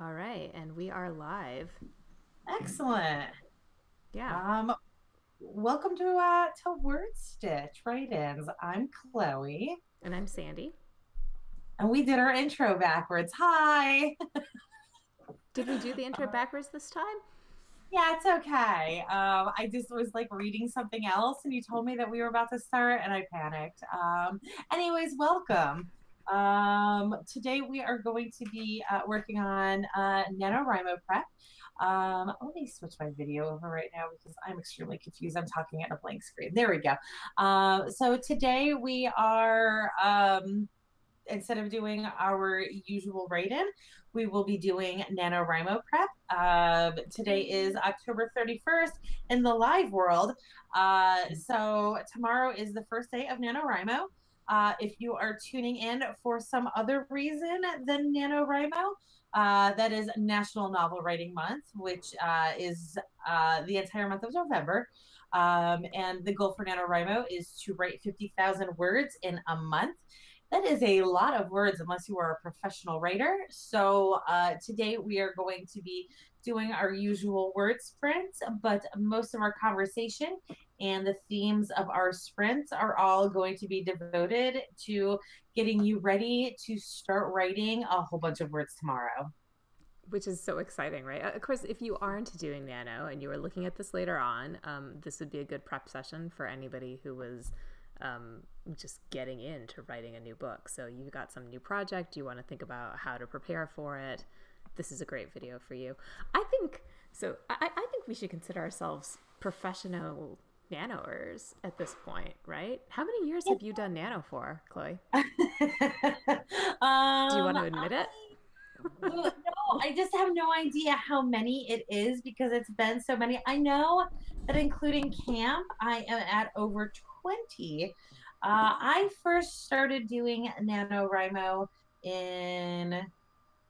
All right, and we are live. Excellent. Yeah, Welcome to WordStitch Write-ins. I'm Chloe, and I'm Sandy. and we did our intro backwards. Hi. Did we do the intro backwards this time? Yeah, it's okay. I just was like reading something else, and you told me that we were about to start, and I panicked. Anyways, welcome. Today we are going to be working on NaNoWriMo prep. Let me switch my video over right now because I'm extremely confused. I'm talking at a blank screen. There we go. So today we are instead of doing our usual write-in, we will be doing NaNoWriMo prep. Today is October 31st in the live world. So tomorrow is the first day of NaNoWriMo. If you are tuning in for some other reason than NaNoWriMo, that is National Novel Writing Month, which is the entire month of November. And the goal for NaNoWriMo is to write 50,000 words in a month. That is a lot of words unless you are a professional writer. So today we are going to be doing our usual word sprints, but most of our conversation and the themes of our sprints are all going to be devoted to getting you ready to start writing a whole bunch of words tomorrow. Which is so exciting, right? Of course, if you aren't doing Nano and you are looking at this later on, this would be a good prep session for anybody who was just getting into writing a new book. So you've got some new project, you want to think about how to prepare for it. This is a great video for you. I think so. I think we should consider ourselves professional nanoers at this point, right? How many years have you done nano for, Chloe? Do you want to admit it? No, I just have no idea how many it is because it's been so many. I know that including camp, I am at over 20. I first started doing NaNoWriMo in,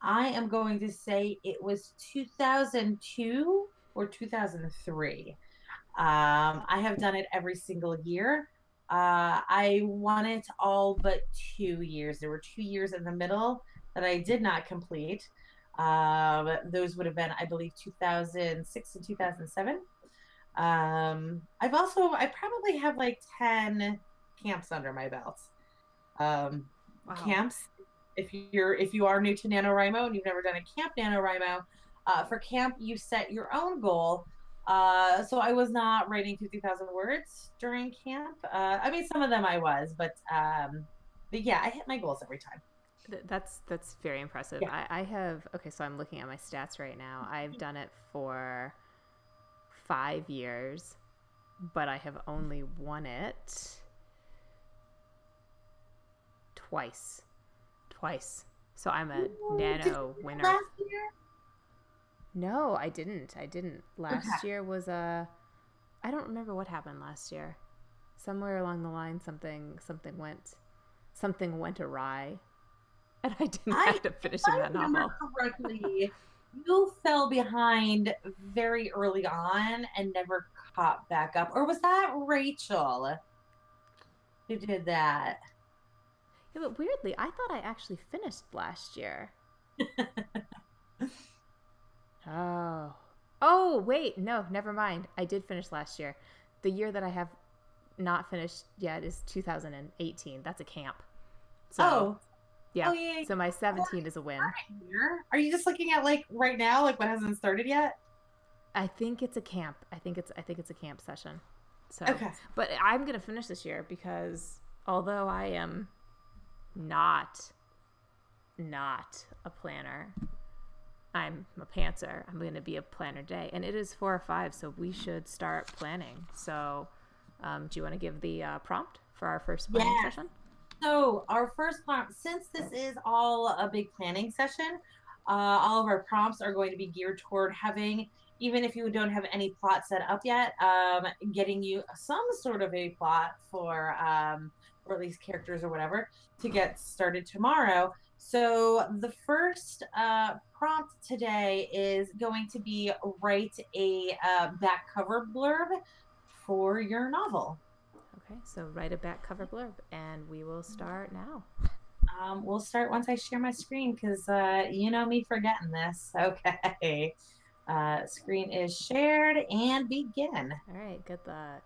I am going to say it was 2002 or 2003. I have done it every single year. I won it all but 2 years. There were 2 years in the middle that I did not complete. Those would have been, I believe, 2006 and 2007. I probably have like 10 camps under my belt. Wow. Camps, if you are new to NaNoWriMo and you've never done a camp NaNoWriMo, for camp, you set your own goal. So I was not writing 50,000 words during camp. I mean, some of them I was, but yeah, I hit my goals every time. That's very impressive. Yeah. I have okay, so I'm looking at my stats right now. I've done it for 5 years, but I have only won it twice. Twice. So I'm a Ooh, did nano you win winner. last year? No, I didn't. I didn't. Okay. Last year was a I don't remember what happened last year. Somewhere along the line something went awry and I didn't I, end up if finishing I that remember novel. correctly, you fell behind very early on and never caught back up. Or was that Rachel who did that? Yeah, but weirdly, I thought I actually finished last year. Oh. Oh, wait. No, never mind. I did finish last year. The year that I have not finished yet is 2018. That's a camp. So, Oh, yeah. oh yeah. So my 17 is a win. Here. Are you just looking at like right now, like what hasn't started yet? I think it's a camp. I think it's a camp session. So, Okay. but I'm going to finish this year because although I am not not a planner, I'm a pantser. I'm going to be a planner day, and it is 4 or 5, so we should start planning. So, do you want to give the prompt for our first planning Yeah. session? So our first prompt, since this is all a big planning session, all of our prompts are going to be geared toward having, even if you don't have any plot set up yet, getting you some sort of a plot for, or at least characters or whatever, to get started tomorrow. So the first prompt today is going to be write a back cover blurb for your novel. Okay, so write a back cover blurb, and we will start now. We'll start once I share my screen because you know me forgetting this. Okay. Screen is shared and begin. All right, good luck.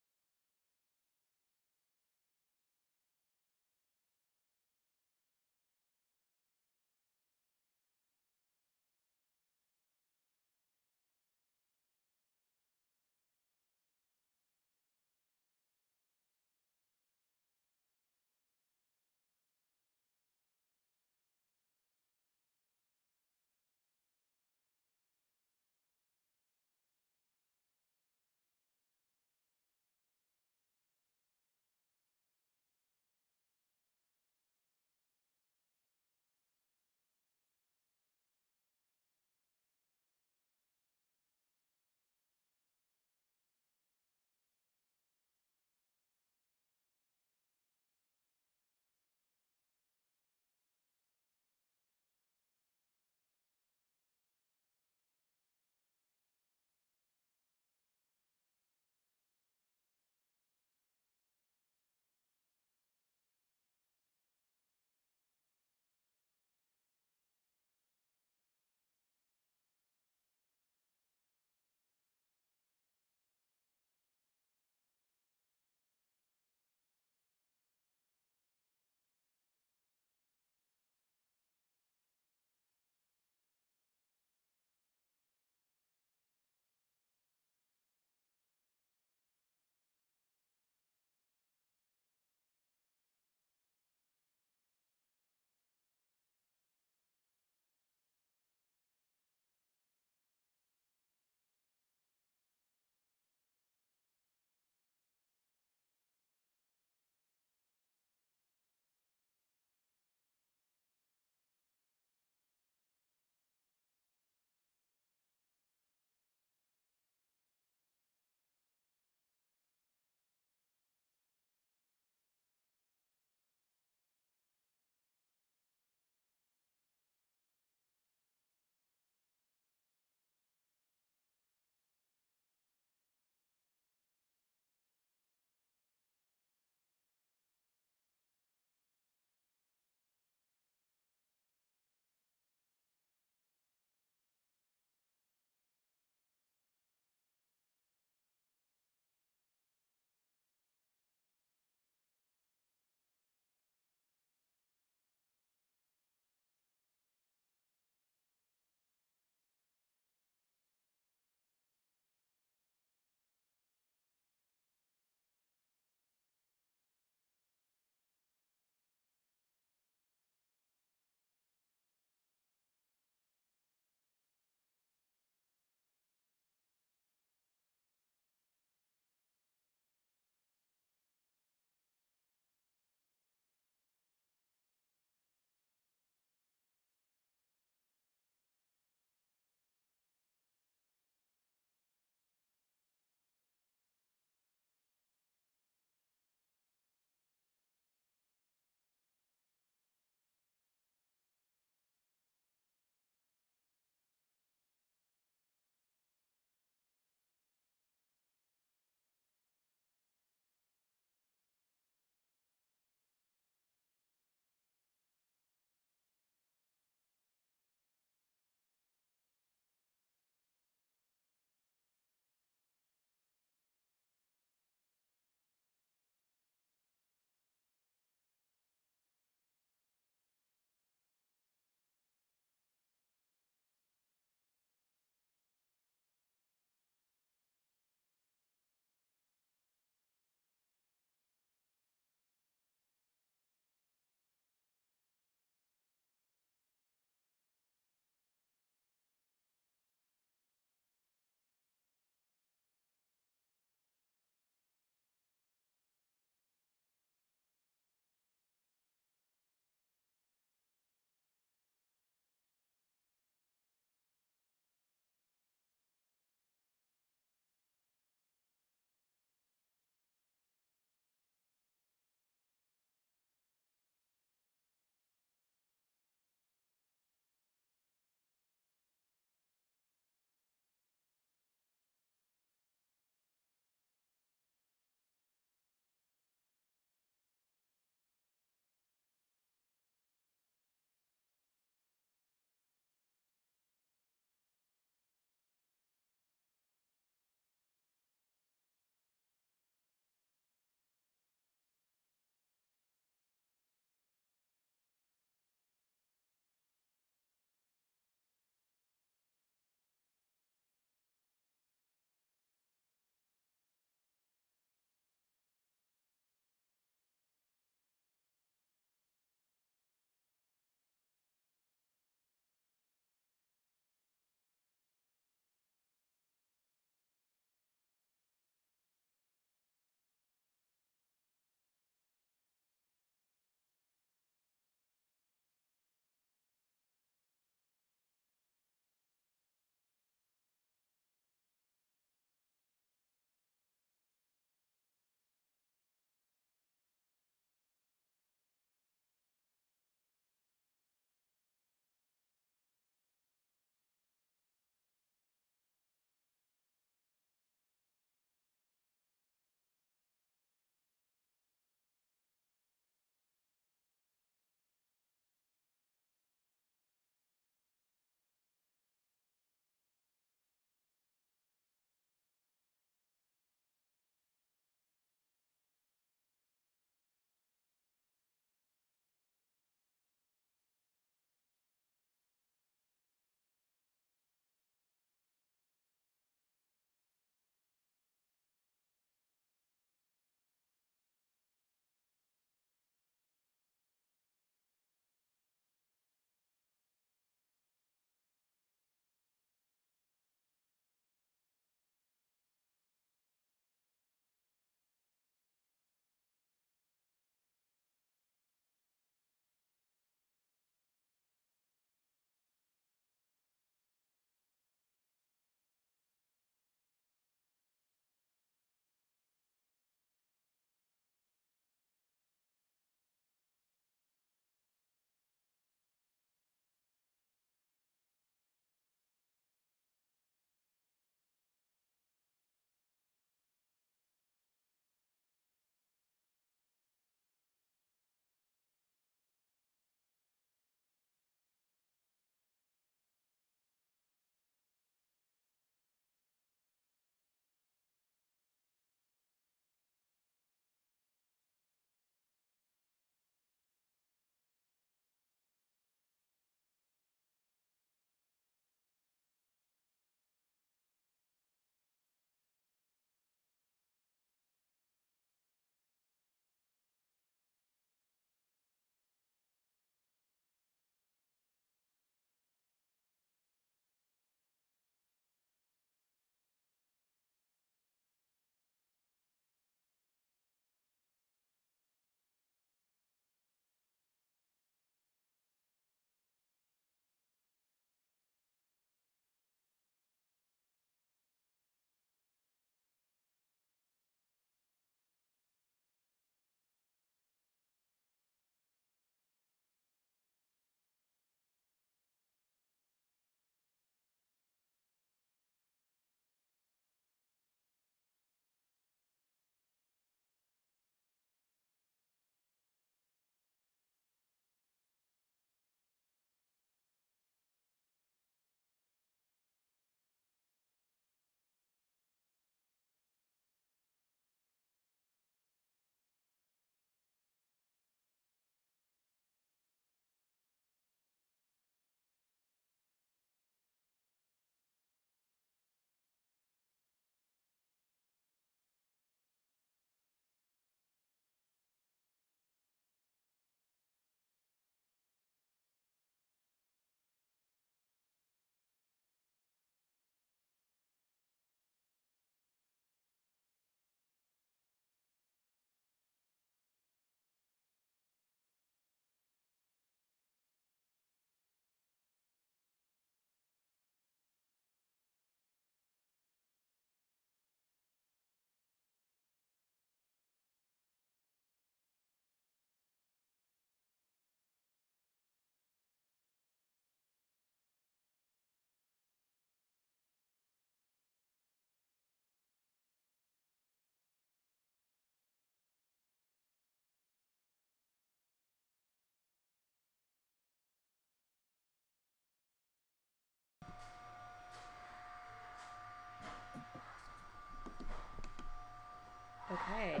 Okay,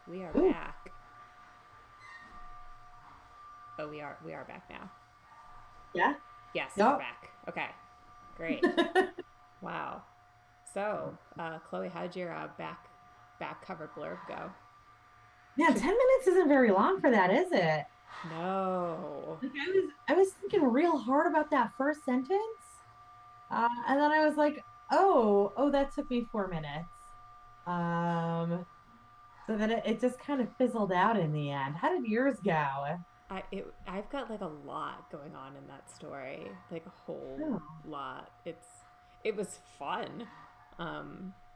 we are Ooh. back. Oh, we are back now. Yeah. Yes, we're Yep. back. Okay, great. Wow. So, Chloe, how'd your back cover blurb go? Man, 10 minutes isn't very long for that, is it? No. Like I was thinking real hard about that first sentence. And then I was like, oh, that took me 4 minutes. Um, so then it just kind of fizzled out in the end. How did yours go? I've got like a lot going on in that story, like a whole Oh. lot. It was fun,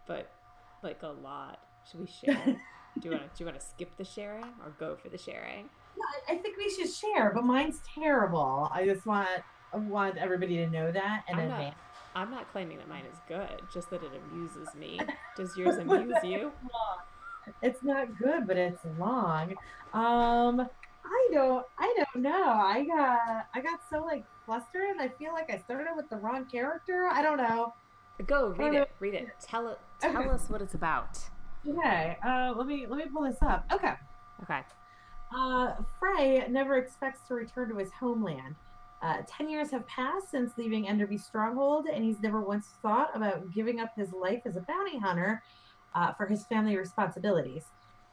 but like a lot. Should we share? Do you want to skip the sharing or go for the sharing? I think we should share, but mine's terrible. I want everybody to know that in I'm not advance. I'm not claiming that mine is good, just that it amuses me. Does yours amuse you? It's not good, but it's long. I don't know. I got so like flustered. I feel like I started with the wrong character. I don't know. Go I read don't know. it. Read it. Okay. Tell us what it's about. Okay. Let me pull this up. Okay. Okay. Frey never expects to return to his homeland. 10 years have passed since leaving Enderby Stronghold, and he's never once thought about giving up his life as a bounty hunter for his family responsibilities.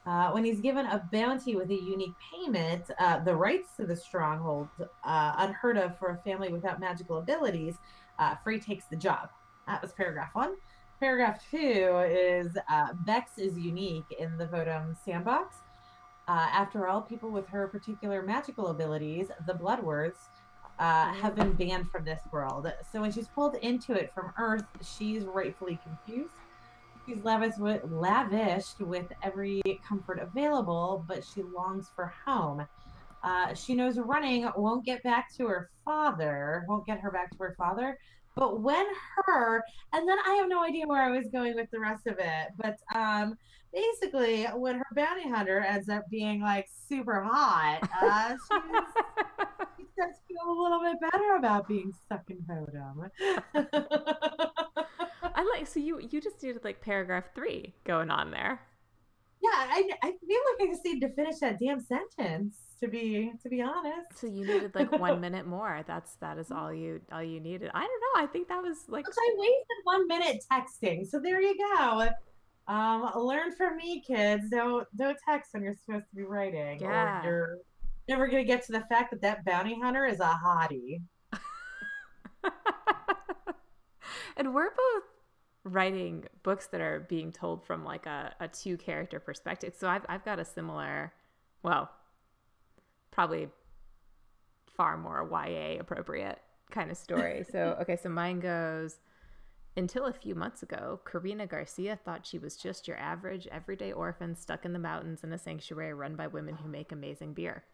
When he's given a bounty with a unique payment, the rights to the stronghold, unheard of for a family without magical abilities, Frey takes the job. That was paragraph one. Paragraph two is Bex is unique in the Vodum sandbox. After all, people with her particular magical abilities, the Bloodwords, have been banned from this world. So when she's pulled into it from Earth, she's rightfully confused. She's lavished with every comfort available, but she longs for home. She knows running won't get her back to her father. But when her, and then I have no idea where I was going with the rest of it, but basically, when her bounty hunter ends up being like super hot, she starts to feel a little bit better about being stuck in Hodom. I like so you just did like paragraph 3 going on there. Yeah, I feel like I just need to finish that damn sentence to be So honest. you needed like 1 minute more. That is all you needed. I don't know. I think that was like Which I wasted 1 minute texting. So there you go. Learn from me, kids. Don't text when you're supposed to be writing, or yeah. you're never gonna get to the fact that that bounty hunter is a hottie. And we're both writing books that are being told from like a two character perspective. So I've got a similar, well, probably far more YA appropriate kind of story. So, okay, so mine goes, until a few months ago, Karina Garcia thought she was just your average, everyday orphan stuck in the mountains in a sanctuary run by women who make amazing beer.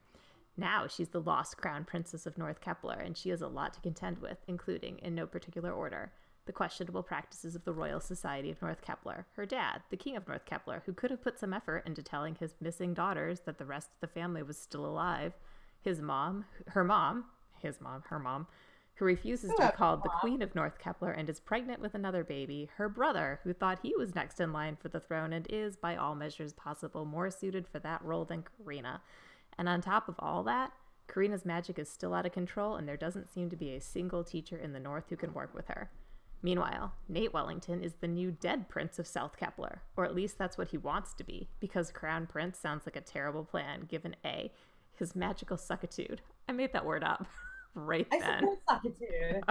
Now she's the lost crown princess of North Kepler, and she has a lot to contend with, including, in no particular order, the questionable practices of the Royal Society of North Kepler, her dad, the king of North Kepler, who could have put some effort into telling his missing daughters that the rest of the family was still alive, his mom, her mom, her mom, who refuses to be called the Queen of North Kepler and is pregnant with another baby, her brother, who thought he was next in line for the throne and is, by all measures possible, more suited for that role than Karina. And on top of all that, Karina's magic is still out of control, and there doesn't seem to be a single teacher in the North who can work with her. Meanwhile, Nate Wellington is the new dead prince of South Kepler, or at least that's what he wants to be, because Crown Prince sounds like a terrible plan, given A, his magical suckitude. I made that word up right I then. support suckitude.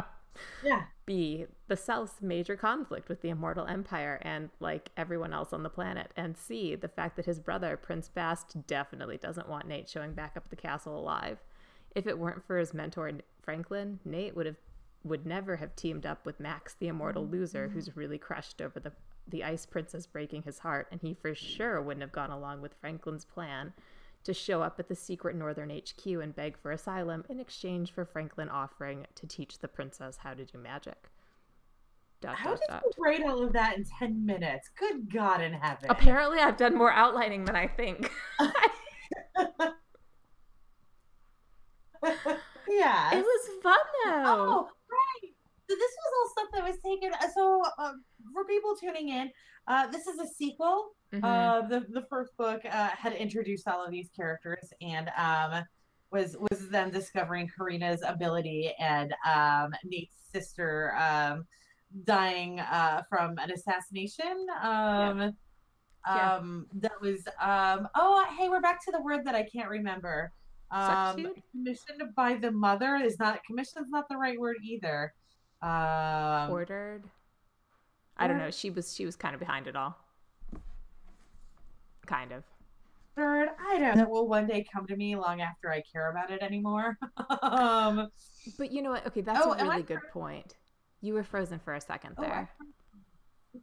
Yeah. B, the South's major conflict with the Immortal Empire and, like, everyone else on the planet. And C, the fact that his brother, Prince Bast, definitely doesn't want Nate showing back up at the castle alive. If it weren't for his mentor, Franklin, Nate would never have teamed up with Max, the immortal loser, who's really crushed over the Ice Princess breaking his heart, and he for sure wouldn't have gone along with Franklin's plan to show up at the secret Northern HQ and beg for asylum in exchange for Franklin offering to teach the princess how to do magic. How did you write all of that in 10 minutes? Good God in heaven. Apparently, I've done more outlining than I think. Yeah. It was fun, though. Oh, right. So this was all stuff that was taken. For people tuning in, this is a sequel. Mm-hmm. The first book had introduced all of these characters and was them discovering Karina's ability and Nate's sister dying from an assassination. Yeah. Yeah. That was oh hey, we're back to the word that I can't remember. Substitute? Commissioned by the mother is not commissioned is not the right word either. Um Ordered? I don't know. ordered, She was kind of behind it all. Kind of. I don't know. That will one day come to me long after I care about it anymore. um But you know what? Okay, that's a oh, am I really good point. You were frozen for a second oh I there.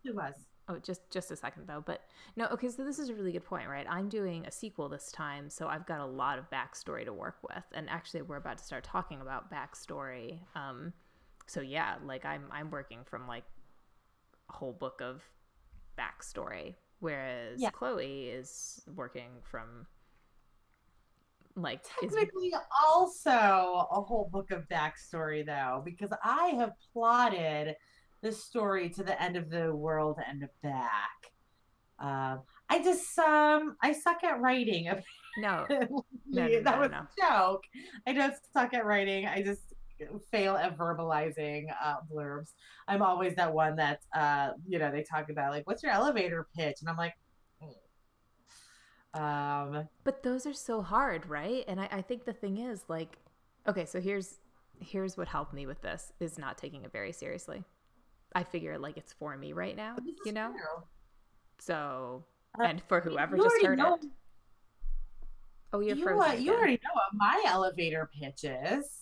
it was. Oh, just a second though. But no, okay, so this is a really good point, right? I'm doing a sequel this time, so I've got a lot of backstory to work with. And actually we're about to start talking about backstory. So yeah, like I'm working from like a whole book of backstory, whereas Yeah. Chloe is working from like is Technically also a whole book of backstory though, because I have plotted this story to the end of the world and back. I suck at writing. no, no, no, That no, no, was no. a joke. I don't suck at writing. I just fail at verbalizing blurbs. I'm always that one that they talk about like, what's your elevator pitch? And I'm like, But those are so hard, right? And I think the thing is like, okay, so here's what helped me with this is not taking it very seriously. I figure like it's for me right now, this you is know? true. So, and for whoever You just already heard know. it. Oh, you're You frozen you again. already know what my elevator pitch is.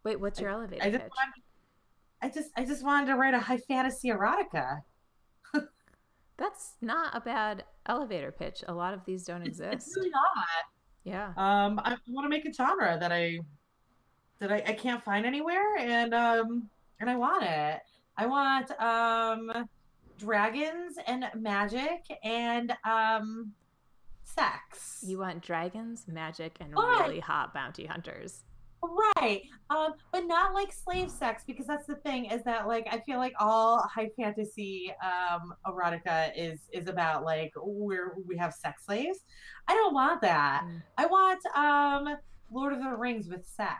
Wait, what's I, your I elevator just pitch? want, I just wanted to write a high fantasy erotica. That's not a bad elevator pitch. A lot of these don't It's exist. really not. Yeah. I want to make a genre that I can't find anywhere, and I want it. I want dragons and magic and sex. You want dragons, magic, and But really hot bounty hunters. right. But not like slave sex because that's the thing is that like I feel like all high fantasy erotica is about like where we have sex slaves. I don't want that. Mm. I want Lord of the Rings with sex.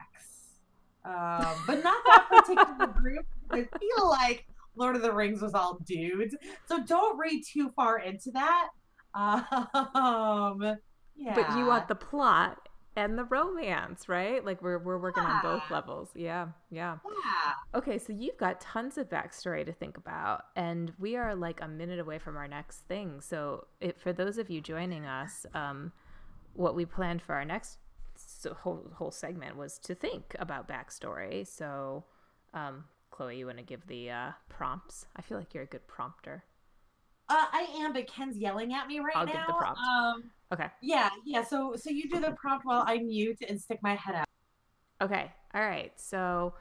But not that particular group because I feel like Lord of the Rings was all dudes. So don't read too far into that. But you Yeah. want the plot and the romance, right? Like we're working on both Yeah. levels. Yeah, yeah. Yeah. Okay, so you've got tons of backstory to think about, and we are like a minute away from our next thing. So, for those of you joining us, what we planned for our next whole segment was to think about backstory. So, Chloe, you want to give the prompts? I feel like you're a good prompter. I am, but Ken's yelling at me right I'll give the now. prompt. Okay. Yeah. So you do the prompt while I mute and stick my head out. Okay. All right. So,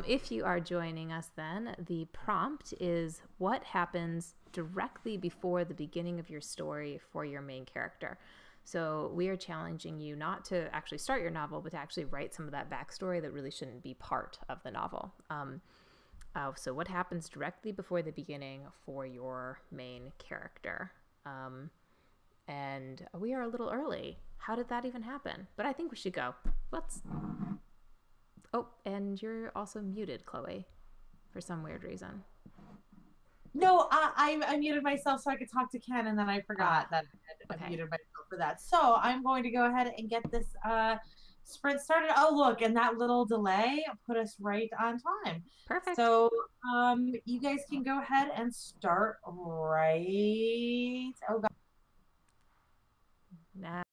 if you are joining us, then the prompt is what happens directly before the beginning of your story for your main character. So we are challenging you not to actually start your novel, but to actually write some of that backstory that really shouldn't be part of the novel. So what happens directly before the beginning for your main character? And we are a little early. How did that even happen? But I think we should go. Let's. Oh, and you're also muted, Chloe, for some weird reason. No, I muted myself so I could talk to Ken, and then I forgot that I Okay. muted myself for that. So I'm going to go ahead and get this sprint started. Oh, look, and that little delay put us right on time. Perfect. So you guys can go ahead and start right. Oh, God. Now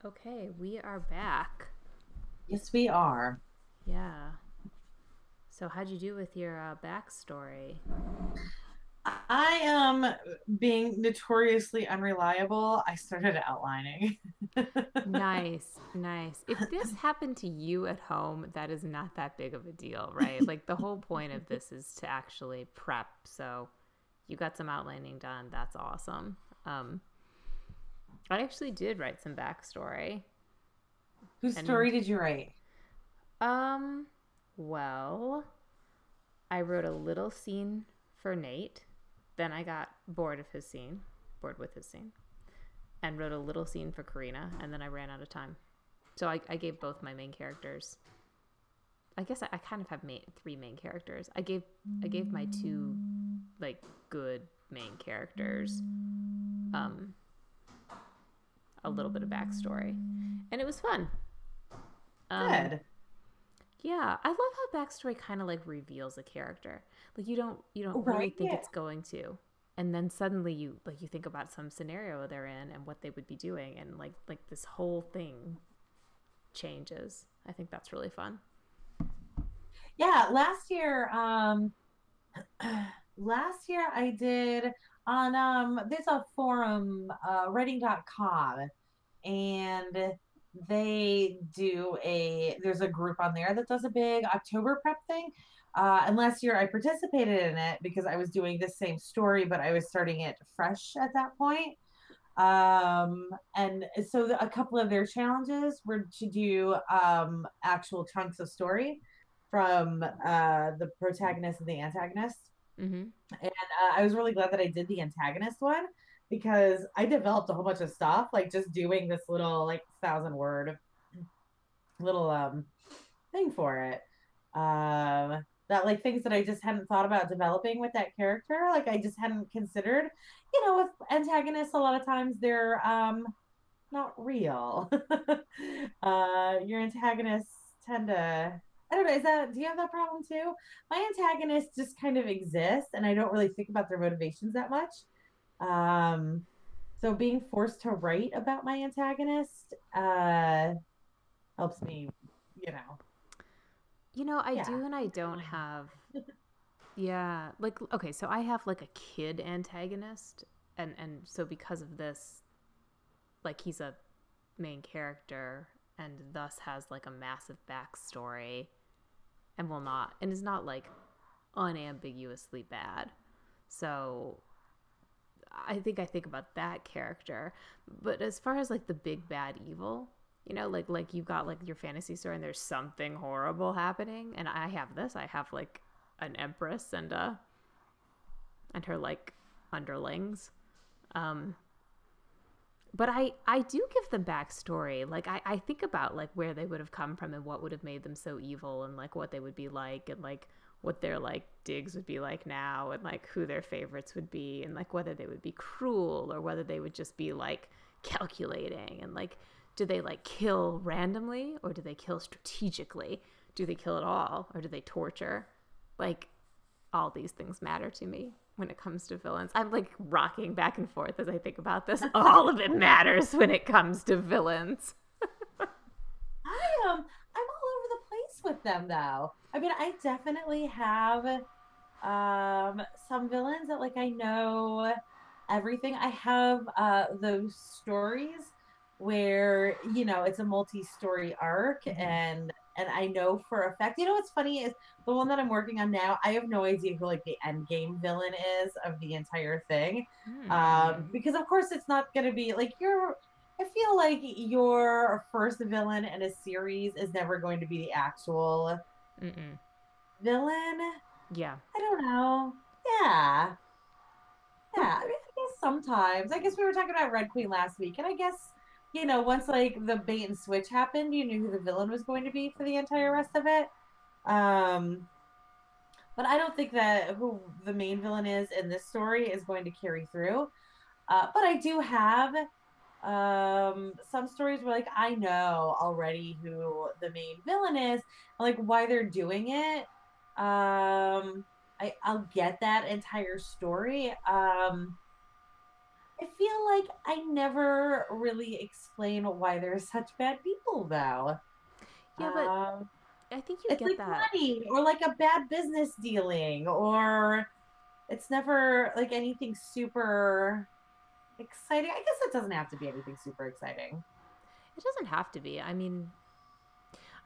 Okay, we are back. Yes, we are. Yeah. So how'd you do with your backstory? I am being notoriously unreliable. I started outlining. Nice, nice. If this happened to you at home, that is not that big of a deal, right? Like the whole point of this is to actually prep. So you got some outlining done. That's awesome. Um, I actually did write some backstory. Whose story And did you write? um well, I wrote a little scene for Nate. Then I got bored with his scene, and wrote a little scene for Karina, and then I ran out of time. So I gave both my main characters. I guess I kind of have three main characters. I gave my two like good main characters um, a little bit of backstory, and it was fun. Um, Good. yeah, I love how backstory kind of like reveals a character. Like you don't really Right? think it's going to, and then suddenly you think about some scenario they're in and what they would be doing, and like this whole thing changes. I think that's really fun. Yeah, last year I did on there's a forum writing.com, and there's a group on there that does a big October prep thing. And last year I participated in it because I was doing the same story, but I was starting it fresh at that point. And so a couple of their challenges were to do actual chunks of story from the protagonist and the antagonist. Mm-hmm. And I was really glad that I did the antagonist one because I developed a whole bunch of stuff, like just doing this little like 1,000 word little thing for it. That like things that I just hadn't thought about developing with that character, like I just hadn't considered. With antagonists, a lot of times they're not real. Your antagonists tend to, I don't know, do you have that problem too? My antagonists just kind of exist and I don't really think about their motivations that much. Um, so being forced to write about my antagonist helps me, you know. I Yeah. do and I don't have. Yeah, like okay, so I have like a kid antagonist, and so because of this, like he's a main character and thus has like a massive backstory and will not and is not like unambiguously bad. So I think about that character. But as far as like the big bad evil, like you've got like your fantasy story and there's something horrible happening, and I have like an empress and her like underlings. Um but I do give them backstory. Like I think about like where they would have come from and what would have made them so evil, and like what they would be like, and like what their like digs would be like now, and like who their favorites would be, and like whether they would be cruel or whether they would just be like calculating, and like do they like kill randomly or do they kill strategically? Do they kill at all or do they torture? Like all these things matter to me when it comes to villains. I'm like rocking back and forth as I think about this. All of it matters when it comes to villains. I'm all over the place with them though. I mean, I definitely have some villains that like I know everything. I have those stories where it's a multi-story arc, Mm-hmm. and I know for a fact. What's funny is the one that I'm working on now. I have no idea who like the end game villain is of the entire thing, Hmm. because of course it's not going to be like your. I feel like your first villain in a series is never going to be the actual Mm-mm. villain. Yeah. I don't know. Yeah. Yeah. I mean, I guess sometimes. I guess we were talking about Red Queen last week, and I guess, once like the bait and switch happened, you knew who the villain was going to be for the entire rest of it. Um, but I don't think that who the main villain is in this story is going to carry through. But I do have some stories where like I know already who the main villain is, like why they're doing it. I'll get that entire story. I feel like I never really explain why there's such bad people, though. Yeah, but Um, I think you it's get like that. money or like a bad business dealing, or it's never like anything super exciting. I guess it doesn't have to be anything super exciting. It doesn't have to be. I mean,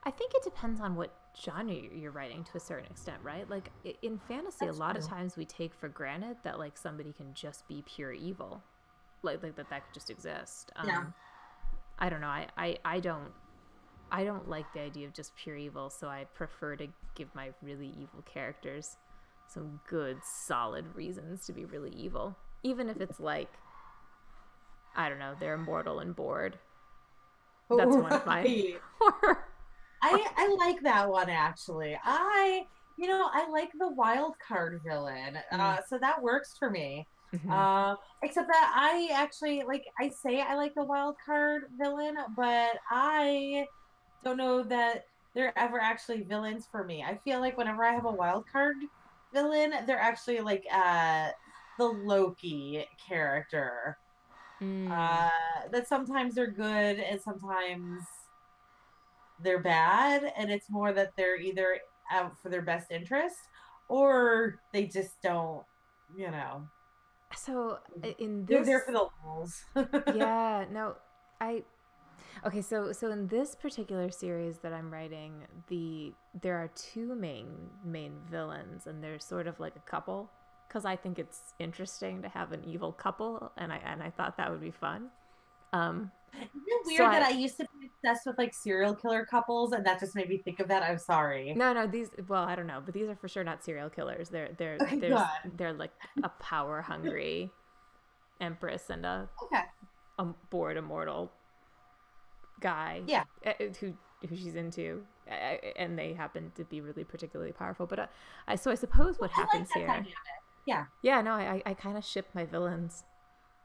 I think it depends on what genre you're writing to a certain extent, right? Like in fantasy, a That's lot of true. times we take for granted that like somebody can just be pure evil, like that could just exist. Yeah. I don't know. I don't like the idea of just pure evil, so I prefer to give my really evil characters some good, solid reasons to be really evil, even if it's like I don't know, they're immortal and bored. That's one of my Right. horror. I like that one actually. I like the wild card villain. Mm. So that works for me. Mm-hmm. Except that I actually like I say I like the wild card villain, but I don't know that they're ever actually villains for me. I feel like whenever I have a wild card villain, they're actually like the Loki character. Mm. Uh that sometimes they're good and sometimes they're bad, and it's more that they're either out for their best interest or they just don't, you know, So in they're there for this, the lulz. yeah, no, I okay. So in this particular series that I'm writing, there are two main villains, and they're sort of like a couple. Because I think it's interesting to have an evil couple, and I thought that would be fun. Um, Isn't it so weird that I I used to be obsessed with like serial killer couples and that just made me think of that? I'm sorry. no, these, well, I don't know, but these are for sure not serial killers. Okay, good. They're like a power hungry empress and Okay. a bored immortal guy Yeah. who she's into, and they happen to be really particularly powerful. But I suppose Well, what I like happens that here, dynamic. Yeah. yeah, no, I kind of ship my villains.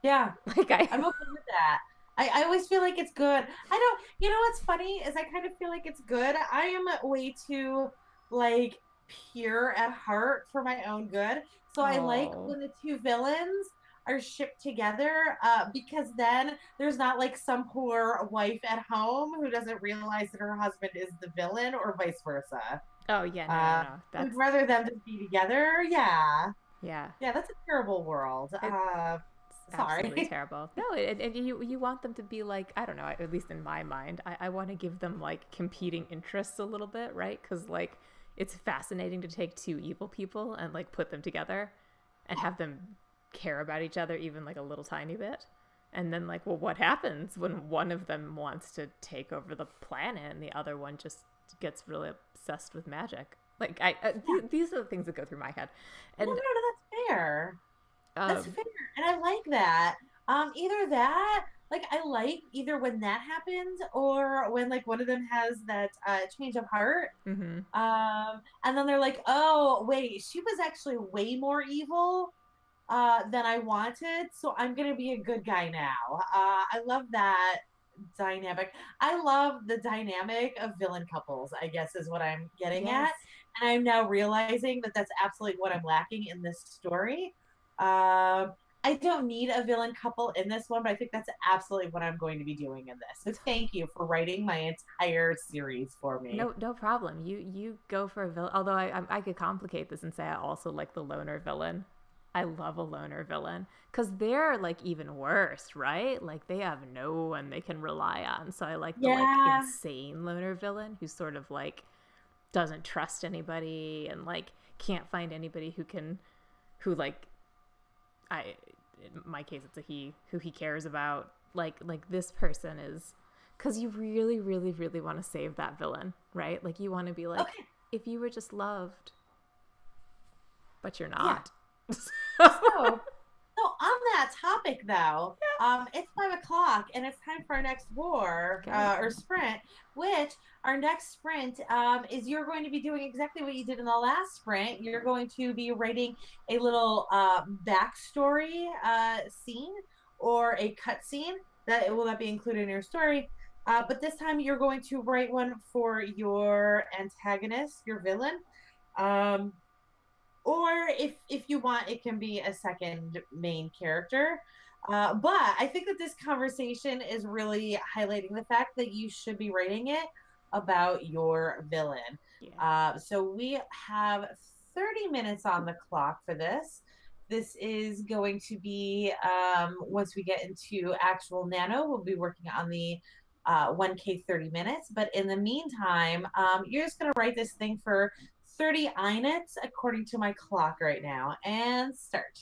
Yeah. Like I, I'm okay with that. I always feel like it's good. I don't, you know what's funny is I kind of feel like it's good. I am way too like pure at heart for my own good. So I like oh when the two villains are shipped together because then there's not like some poor wife at home who doesn't realize that her husband is the villain or vice versa. oh yeah, no, I'd that's rather them just be together. Yeah. yeah. Yeah, that's a terrible world. It's absolutely Sorry. terrible. No, and you want them to be like, I don't know, at least in my mind, I want to give them like competing interests a little bit, right? Because like it's fascinating to take two evil people and like put them together and have them care about each other even like a little tiny bit. And then like, well, what happens when one of them wants to take over the planet and the other one just gets really obsessed with magic? Like these are the things that go through my head. No, no, And no, that's fair. That's um fair. And I like that. Either that, like I like either when that happens or when like one of them has that change of heart. mhm. And then they're like, oh wait, she was actually way more evil than I wanted, so I'm gonna be a good guy now. I love that dynamic. I love the dynamic of villain couples, I guess is what I'm getting at. Yes. And I'm now realizing that that's absolutely what I'm lacking in this story. I don't need a villain couple in this one, but I think that's absolutely what I'm going to be doing in this. So thank you for writing my entire series for me. No problem. You go for a villain. Although I could complicate this and say I also like the loner villain. I love a loner villain because they're like even worse, right? Like they have no one they can rely on. So I like the like Yeah. insane loner villain who's sort of like doesn't trust anybody and like can't find anybody who like I in my case it's a he who he cares about. Like this person is because you really want to save that villain, right? Like you want to be like, Okay. if you were just loved, but you're Yeah. not. So, so on that topic, though, it's 5 o'clock and it's time for our next war Okay. or sprint. Which our next sprint is you're going to be doing exactly what you did in the last sprint. You're going to be writing a little backstory scene or a cut scene that will not be included in your story. But this time you're going to write one for your antagonist, your villain. Um, or if you want, it can be a second main character. But I think that this conversation is really highlighting the fact that you should be writing it about your villain. Yeah. So we have 30 minutes on the clock for this. This is going to be, once we get into actual NaNo, we'll be working on the 1K 30 minutes. But in the meantime, you're just going to write this thing for 30 INITs according to my clock right now, and start.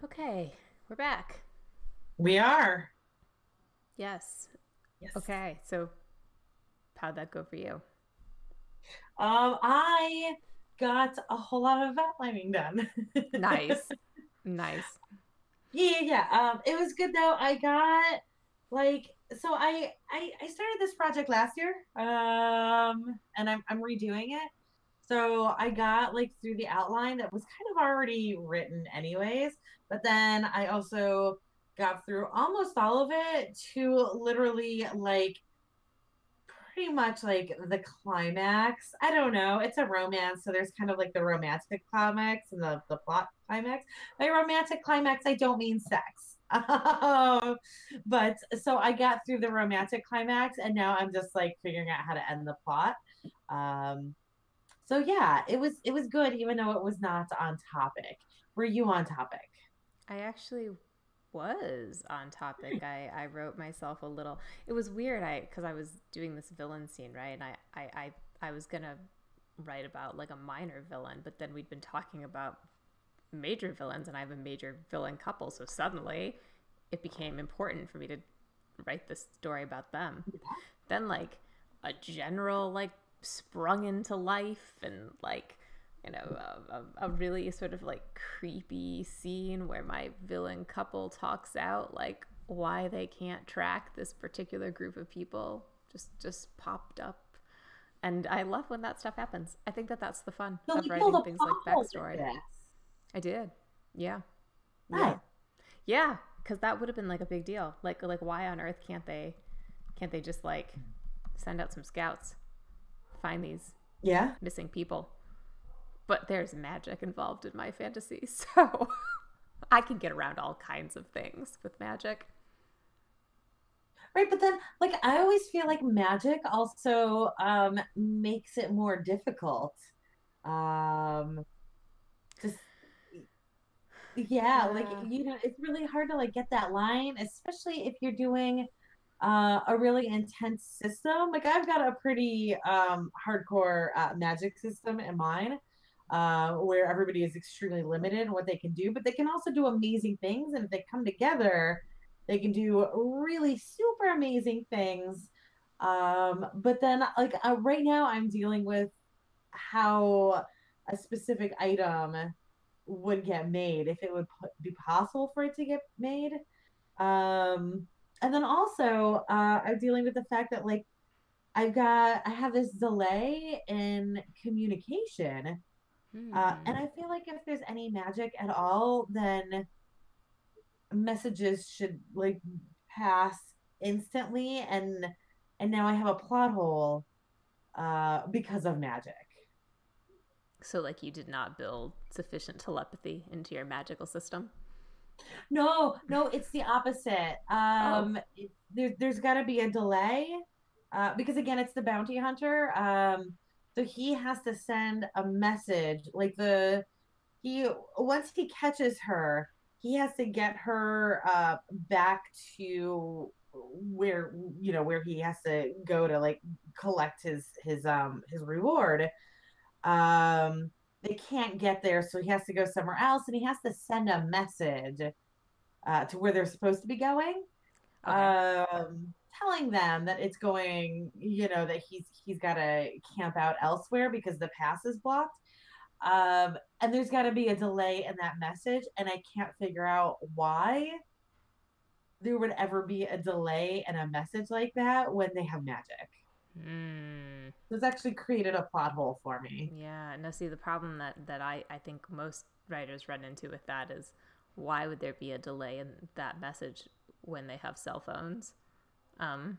Okay, we're back. We are. Yes. Yes. Okay, so how'd that go for you? I got a whole lot of outlining done. Nice. Nice. Yeah. It was good though. I got like so I started this project last year. And I'm redoing it. So I got like through the outline that was kind of already written anyways, but then I also got through almost all of it to literally like pretty much like the climax. I don't know. It's a romance, so there's kind of like the romantic climax and the plot climax. By romantic climax, I don't mean sex. But so I got through the romantic climax, and now I'm just like figuring out how to end the plot. Um, so yeah, it was good, even though it was not on topic. Were you on topic? I actually was on topic. I wrote myself a little. It was weird. Because I was doing this villain scene, right? And I was gonna write about like a minor villain, but then we'd been talking about major villains, and I have a major villain couple. So suddenly, it became important for me to write this story about them. Then like a general like sprung into life, and like a really sort of like creepy scene where my villain couple talks out like why they can't track this particular group of people just popped up. And I love when that stuff happens. I think that that's the fun So of you killed writing a things like plot hole with backstory. this. I did. Yeah. Nice. Yeah. Yeah, because that would have been like a big deal. Like why on earth can't they just like send out some scouts, find these Yeah. missing people? But there's magic involved in my fantasy, so I can get around all kinds of things with magic. Right, but then like I always feel like magic also makes it more difficult. Um just yeah, like Uh, it's really hard to like get that line, especially if you're doing a really intense system. Like I've got a pretty hardcore magic system in mine, where everybody is extremely limited in what they can do, but they can also do amazing things. And if they come together, they can do really super amazing things. But then, like right now, I'm dealing with how a specific item would get made if it would be possible for it to get made. Um, and then also, I'm dealing with the fact that like I have this delay in communication. And hmm. I feel like if there's any magic at all, then messages should like pass instantly. And now I have a plot hole because of magic. So like you did not build sufficient telepathy into your magical system. No, it's the opposite. Oh, There's got to be a delay because again, it's the bounty hunter. So he has to send a message. Like he once he catches her, he has to get her back to where where he has to go to like collect his reward. Um, they can't get there, so he has to go somewhere else, and he has to send a message to where they're supposed to be going, okay. telling them that it's going, that he's got to camp out elsewhere because the pass is blocked. And there's got to be a delay in that message, and I can't figure out why there would ever be a delay in a message like that when they have magic. Hmm. So it's actually created a plot hole for me. Yeah. No, see, the problem that I think most writers run into with that is why would there be a delay in that message when they have cell phones? Um,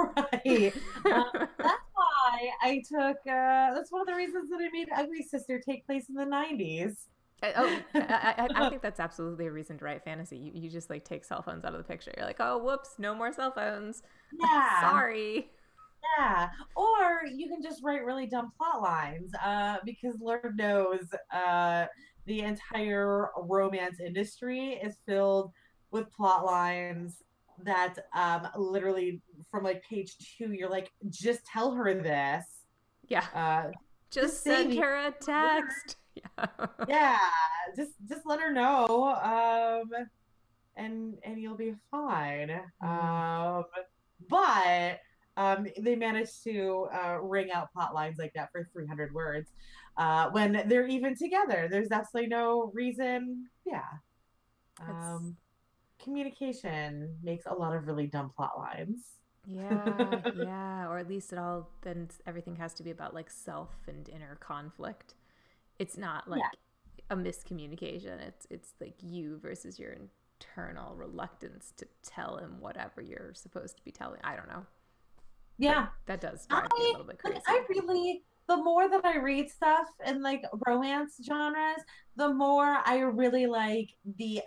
Right. That's why I took. That's one of the reasons that I made Ugly Sister take place in the '90s. I think that's absolutely a reason to write fantasy. You just like take cell phones out of the picture. You're like, oh, whoops, no more cell phones. Yeah, Sorry. yeah. Or you can just write really dumb plot lines, because Lord knows, the entire romance industry is filled with plot lines that literally from like page 2, you're like, just tell her this. Yeah. Uh, just Just say send the her a text. Yeah. yeah, just let her know. and you'll be fine. Mm. But they managed to ring out plot lines like that for 300 words when they're even together. There's absolutely no reason. Yeah. It's Um, Communication makes a lot of really dumb plot lines. yeah, yeah, or at least then everything has to be about like self and inner conflict. It's not Yeah. like a miscommunication. It's like you versus your internal reluctance to tell him whatever you're supposed to be telling. I don't know. But Yeah. that does drive me a I little bit like crazy. I really the more that I read stuff in like romance genres, the more I really like the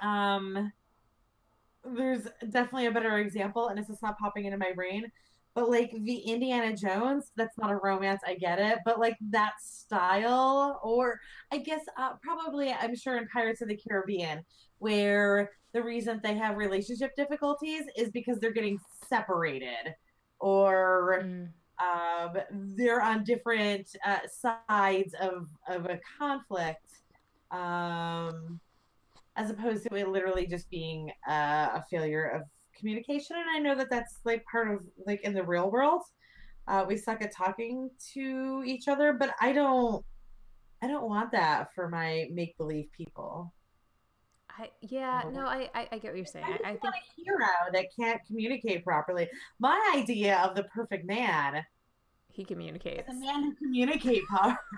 there's definitely a better example, and it's just not popping into my brain. But like the Indiana Jones, that's not a romance, I get it, but like that style, or I guess probably I'm sure in Pirates of the Caribbean, where the reason they have relationship difficulties is because they're getting separated, or Mm. they're on different sides of a conflict. Um, as opposed to it literally just being a failure of communication. And I know that that's like part of like in the real world, we suck at talking to each other, but I don't want that for my make believe people. Yeah, So, no, I get what you're saying. I just I want think a hero that can't communicate properly. My idea of the perfect man he is a communicates. man who communicates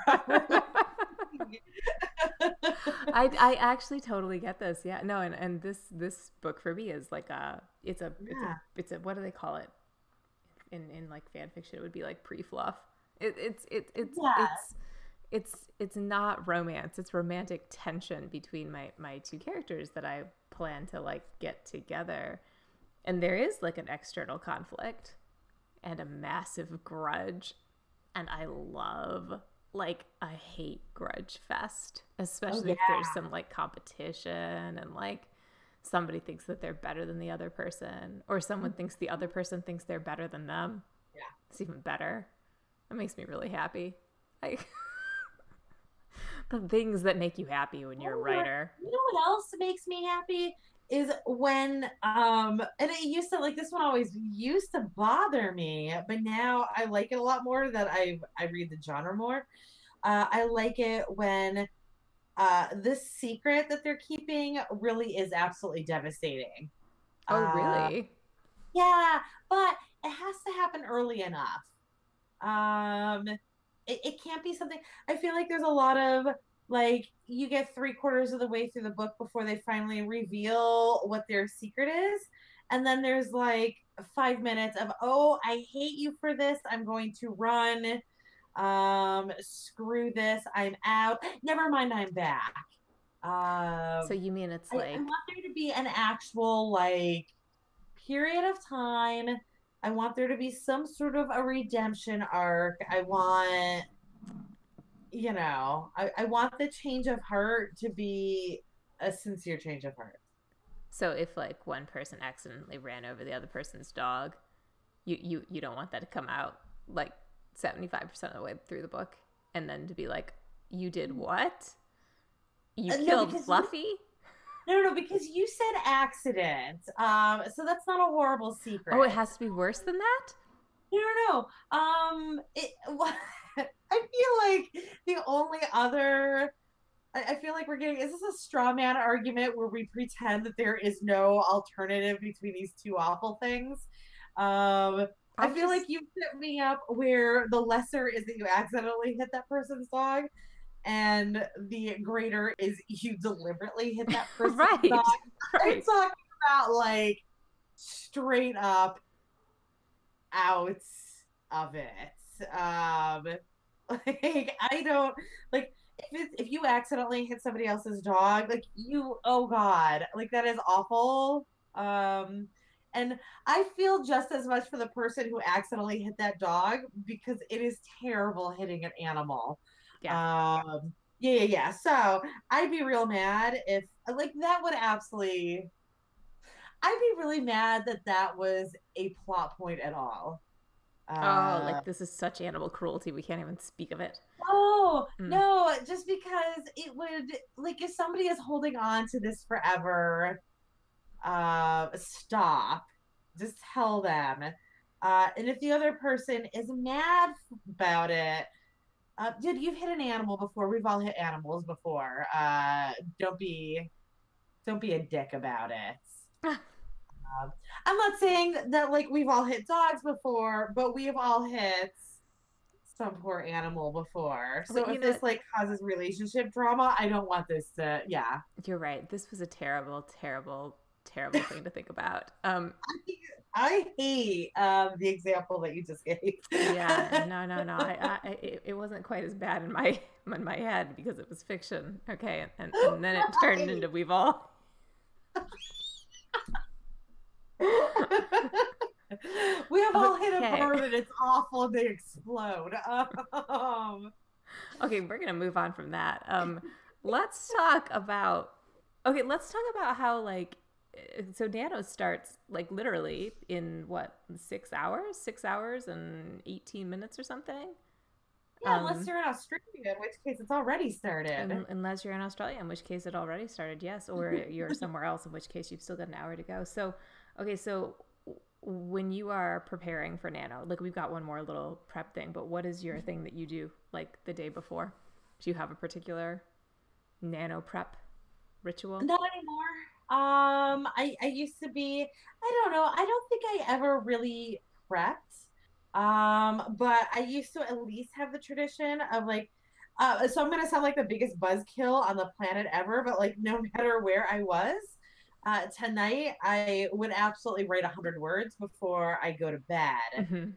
properly. I actually totally get this. Yeah. No, and this book for me is like Yeah. it's a what do they call it? In like fan fiction it would be like pre-fluff. Yeah. It's not romance. It's romantic tension between my two characters that I plan to like get together. And there is like an external conflict and a massive grudge. And I hate grudge fest, Oh especially yeah. if there's some like competition and like somebody thinks that they're better than the other person, or someone thinks the other person thinks they're better than them. Yeah. It's even better. That makes me really happy. Like the things that make you happy when you're a Or, writer. you know what else makes me happy is when and it used to like this one always used to bother me, but now I like it a lot more that I read the genre more. I like it when this secret that they're keeping really is absolutely devastating. Oh, Uh really? yeah, but it has to happen early enough. Um, it can't be something. I feel like there's a lot of like you get three-quarters of the way through the book before they finally reveal what their secret is, and then there's like 5 minutes of oh I hate you for this. I'm going to run. Screw this. I'm out. Never mind. I'm back. So you mean it's I like want there to be an actual like period of time. I want there to be some sort of a redemption arc. I want, I want the change of heart to be a sincere change of heart. so if like one person accidentally ran over the other person's dog, you don't want that to come out like 75% of the way through the book and then to be like you did what? You No, killed because Fluffy? no, because you said accident. So that's not a horrible Oh, it secret. has to be worse than that? No. It. I feel like the only other I feel like we're getting is this a straw man argument where we pretend that there is no alternative between these two awful things? I I'm feel like just you set me up where the lesser is that you accidentally hit that person's dog, and the greater is you deliberately hit that person's dog. right. I'm Right. talking about like straight up out of it. Like I don't like if you accidentally hit somebody else's dog, like you, oh god, like that is awful. And I feel just as much for the person who accidentally hit that dog because it is terrible hitting an animal. Yeah. Yeah. So I'd be real mad if like that would absolutely. I'd be really mad that that was a plot point at all. Oh, Uh, like this is such animal cruelty. We can't even speak of it. Oh, Mm. no, just because it would, like, if somebody is holding on to this forever, stop. Just tell them. And if the other person is mad about it, dude, you've hit an animal before. We've all hit animals before. Don't be don't be a dick about it. I'm not saying that like we've all hit dogs before, but we've all hit some poor animal before. But So if this like causes relationship drama, I don't want this to, yeah. you're right. This was a terrible, terrible, terrible thing to think about. I hate the example that you just gave. Yeah, no, no, no. It wasn't quite as bad in my in my head because it was fiction. Okay, and then it turned into we've all. We have all hit a Okay. bird and it's awful and they explode. Okay, we're gonna move on from that. Let's talk about. Okay, let's talk about how like. So Nano starts like literally in what 6 hours, 6 hours and 18 minutes or something. Yeah, unless you're in Australia, in which case it's already started. Unless you're in Australia, in which case it already started, yes, or you're somewhere else, in which case you've still got an hour to go. So, okay, so when you are preparing for Nano, like we've got one more little prep thing, but what is your thing that you do like the day before? Do you have a particular Nano prep ritual? Not anymore. I used to be, I don't know, I don't think I ever really prepped. But I used to at least have the tradition of like, so I'm gonna sound like the biggest buzzkill on the planet ever, but like no matter where I was, tonight I would absolutely write 100 words before I go to bed. Mm-hmm.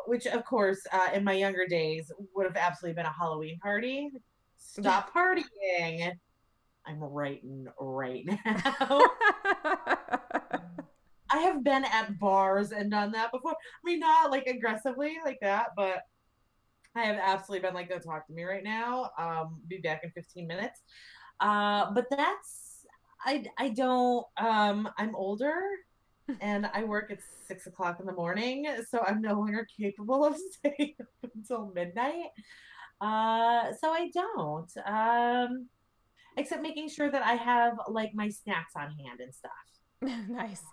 Which of course, in my younger days would have absolutely been a Halloween party. Stop partying. I'm writing right now. I have been at bars and done that before. I mean, not like aggressively like that, but I have absolutely been like, go talk to me right now. Be back in 15 minutes. But that's I don't I'm older and I work at 6 o'clock in the morning, so I'm no longer capable of staying up until midnight. So I don't. Except making sure that I have like my snacks on hand and stuff. Nice.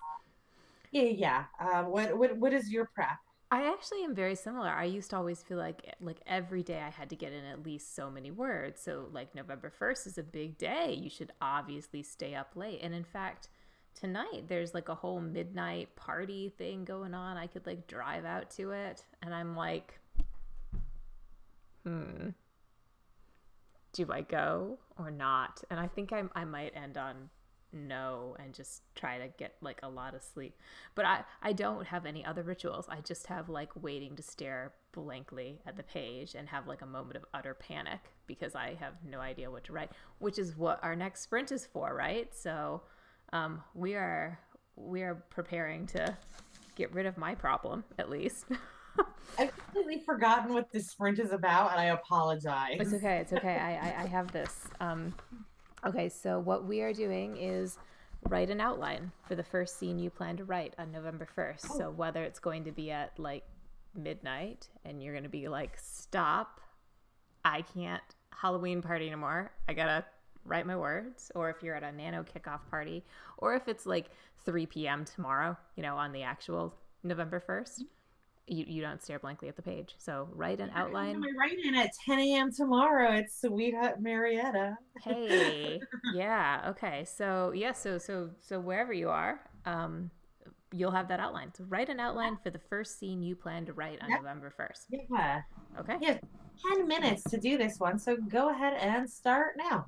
Yeah, yeah. What is your prep? I actually am very similar. I used to always feel like every day I had to get in at least so many words. So like November 1st is a big day. You should obviously stay up late. And in fact, tonight there's like a whole midnight party thing going on. I could like drive out to it and I'm like, do I go or not? And I think I might end on no and just try to get like a lot of sleep. But I don't have any other rituals. I just have like waiting to stare blankly at the page and have like a moment of utter panic because I have no idea what to write, which is what our next sprint is for, right? So we are preparing to get rid of my problem at least. I've completely forgotten what this sprint is about, and I apologize. It's okay. It's okay. I have this. Okay, so what we are doing is write an outline for the first scene you plan to write on November 1st. Oh. So whether it's going to be at like midnight and you're going to be like, stop, I can't Halloween party anymore. I got to write my words. Or if you're at a Nano kickoff party, or if it's like 3 p.m. tomorrow, on the actual November 1st. You don't stare blankly at the page. So write an outline. I'm writing at 10 a.m. tomorrow. It's Sweet Hut Marietta. Hey, yeah, okay. So yeah, so wherever you are, you'll have that outline. So write an outline for the first scene you plan to write on November 1st. Yeah. Okay. You have 10 minutes to do this one, so go ahead and start now.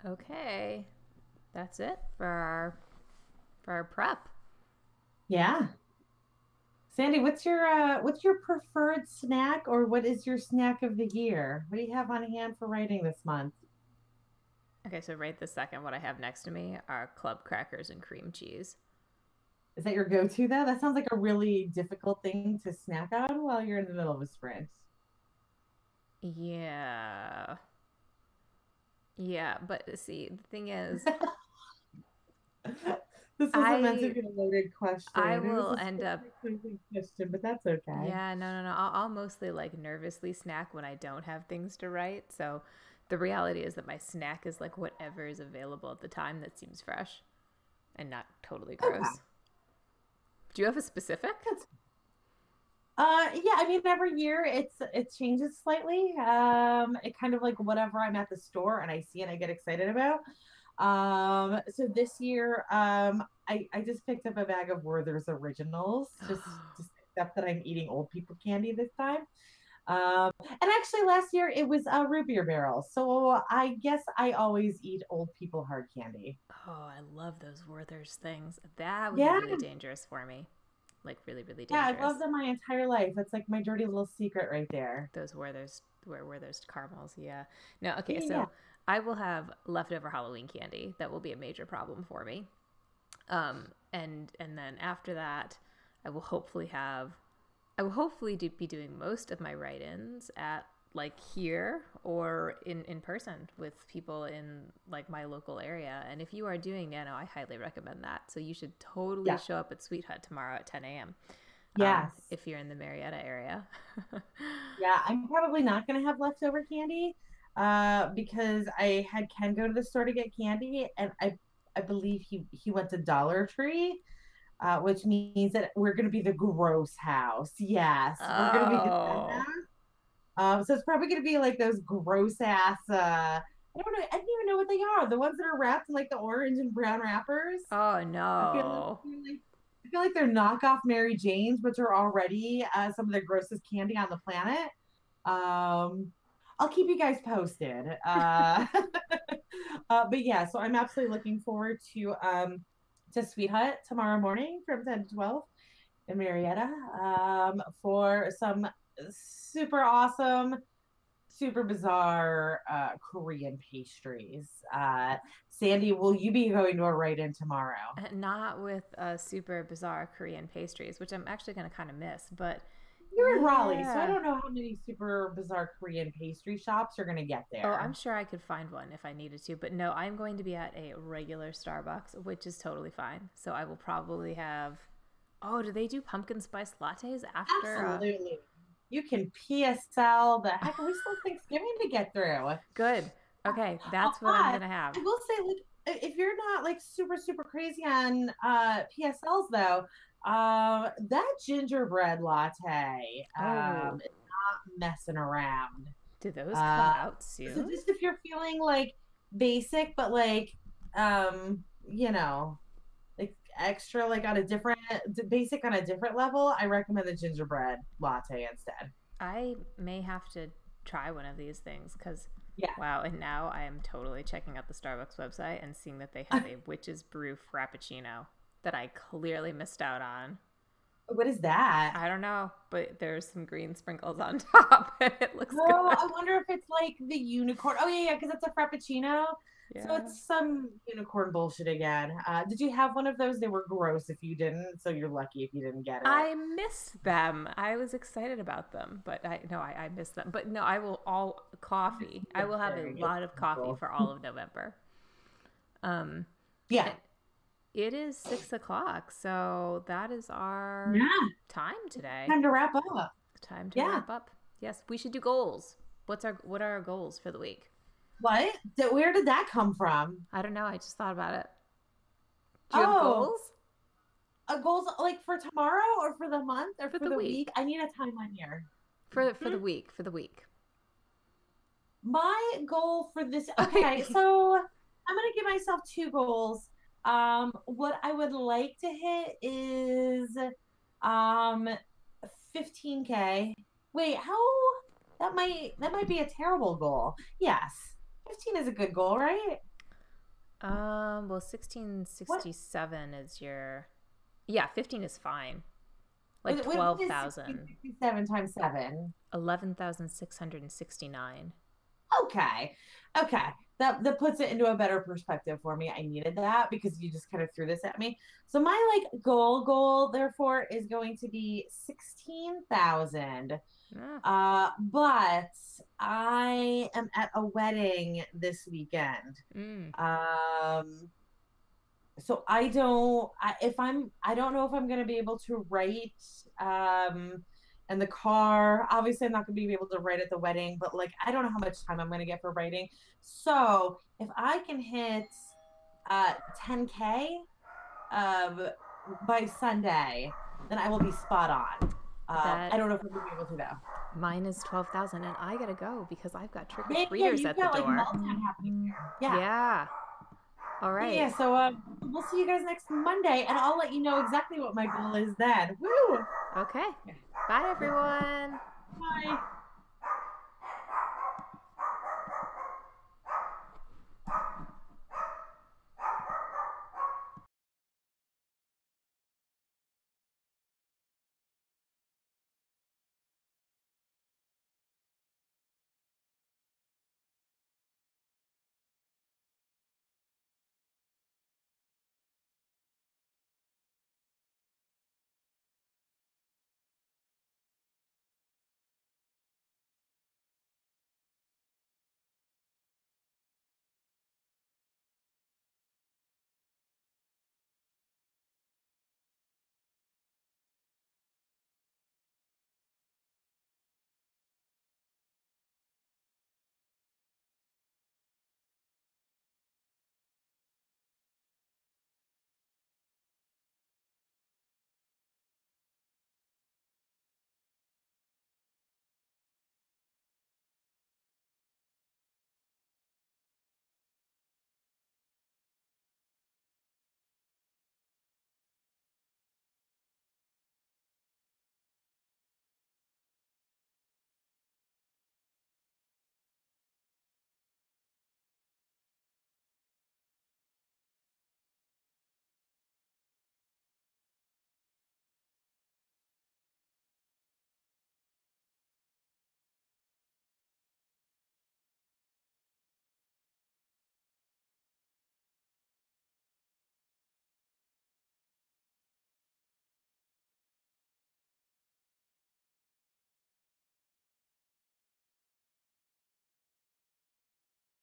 Okay, that's it for our prep. Yeah. Sandy, what's your preferred snack, or what is your snack of the year? What do you have on hand for writing this month? Okay, so right this second, what I have next to me are club crackers and cream cheese. Is that your go-to though? That sounds like a really difficult thing to snack on while you're in the middle of a sprint. Yeah. Yeah, but see, the thing is, This wasn't meant to I be a loaded I question. It was will a end up specific question, but that's okay. yeah, no. I'll mostly like nervously snack when I don't have things to write. So the reality is that my snack is like whatever is available at the time that seems fresh and not totally Okay. gross. Do you have a specific? That's yeah, I mean every year it changes slightly. It kind of like whatever I'm at the store and I see and I get excited about. So this year, I just picked up a bag of Werther's Originals, just accept that I'm eating old people candy this time. And actually last year it was a root beer barrel. So I guess I always eat old people hard candy. Oh, I love those Werther's things. That would be Yeah, really dangerous for me. Like really, really yeah, I've dangerous. loved them my entire life. That's like my dirty little secret right there. Those Werther's caramels. Yeah. No. Okay. Yeah, yeah. So I will have leftover Halloween candy. That will be a major problem for me. And then after that, I will hopefully have be doing most of my write-ins at like here or in person with people in like my local area. And if you are doing NaNo, I highly recommend that. So you should totally Yeah. show up at Sweet Hut tomorrow at 10 a.m. Yes. If you're in the Marietta area. Yeah, I'm probably not going to have leftover candy because I had Ken go to the store to get candy, and I believe he went to Dollar Tree, which means that we're going to be the gross house. Yes, we're going to be the dead Oh. house. So it's probably going to be like those gross ass. I don't know. I don't even know what they are. The ones that are wrapped in like the orange and brown wrappers. Oh I feel like no. I feel like they're knockoff Mary Janes, which are already some of the grossest candy on the planet. Um, I'll keep you guys posted. But yeah, so I'm absolutely looking forward to Sweet Hut tomorrow morning from 10 to 12 in Marietta for some super awesome, super bizarre Korean pastries. Sandy, will you be going to a write-in tomorrow? Not with super bizarre Korean pastries, which I'm actually going to kind of miss. But You're in Raleigh, so I yeah. don't know how many super bizarre Korean pastry shops are going to get Oh, I'm there. sure I could find one if I needed to. But no, I'm going to be at a regular Starbucks, which is totally fine. So I will probably have. Oh, do they do pumpkin spice lattes after? Absolutely. You can PSL the heck. We still have Thanksgiving to get through. Good. Okay, that's what I'm But going to have. I will say, like, if you're not like super, super crazy on PSLs though, that gingerbread latte Oh, is not messing around. do those come Uh, out so soon? just if you're feeling like basic, but like, you know, like extra, like on a different, basic on a different level, I recommend the gingerbread latte instead. I may have to try one of these things because, Yeah. wow, and now I am totally checking out the Starbucks website and seeing that they have a witch's brew frappuccino that I clearly missed out on. What is that? I don't know, but there's some green sprinkles on top and it looks good. Oh, I wonder if it's like the unicorn. Oh yeah, yeah, because it's a frappuccino. So Yeah. it's some unicorn bullshit again. Did you have one of those? They were gross if you didn't, so you're lucky if you didn't get it. I missed them. I was excited about them, but I missed them. But no, I will all coffee. I will have a Very lot of coffee cool. for all of November. Um, Yeah. It is 6 o'clock, so that is our Yeah. time today. Time to wrap up. Time to Yeah. wrap up. Yes, we should do goals. What are our goals for the week? What? Where did that come from? I don't know. I just thought about it. Do you have Oh, goals goals like for tomorrow or for the month or for for the the week? week? I need a timeline here. For the Hmm? week? For the week. My goal for this, okay, Okay. so I'm gonna give myself two goals. What I would like to hit is um 15K. Wait, how that might be a terrible goal. Yes. 15 is a good goal, right? Well, 1667 is your, yeah, 15 is fine. Like What is 12,000. 1667 times 7? 11,669. Okay. Okay. That puts it into a better perspective for me. I needed that because you just kind of threw this at me. So my like goal therefore is going to be 16,000. Ah, But I am at a wedding this weekend. mm. Um so I don't I don't know if I'm going to be able to write in the car. Obviously I'm not going to be able to write at the wedding, but like I don't know how much time I'm going to get for writing. So if I can hit 10K um by Sunday, then I will be spot on. I That don't know if I'm going to be able to though. Mine is 12,000 and I gotta go because I've got Yeah, trick-or-treaters you've at the got like door. meltdown happening here. Yeah. Yeah. All right. Yeah, so we'll see you guys next Monday, and I'll let you know exactly what my goal is then. Woo! Okay. Bye, everyone. Bye.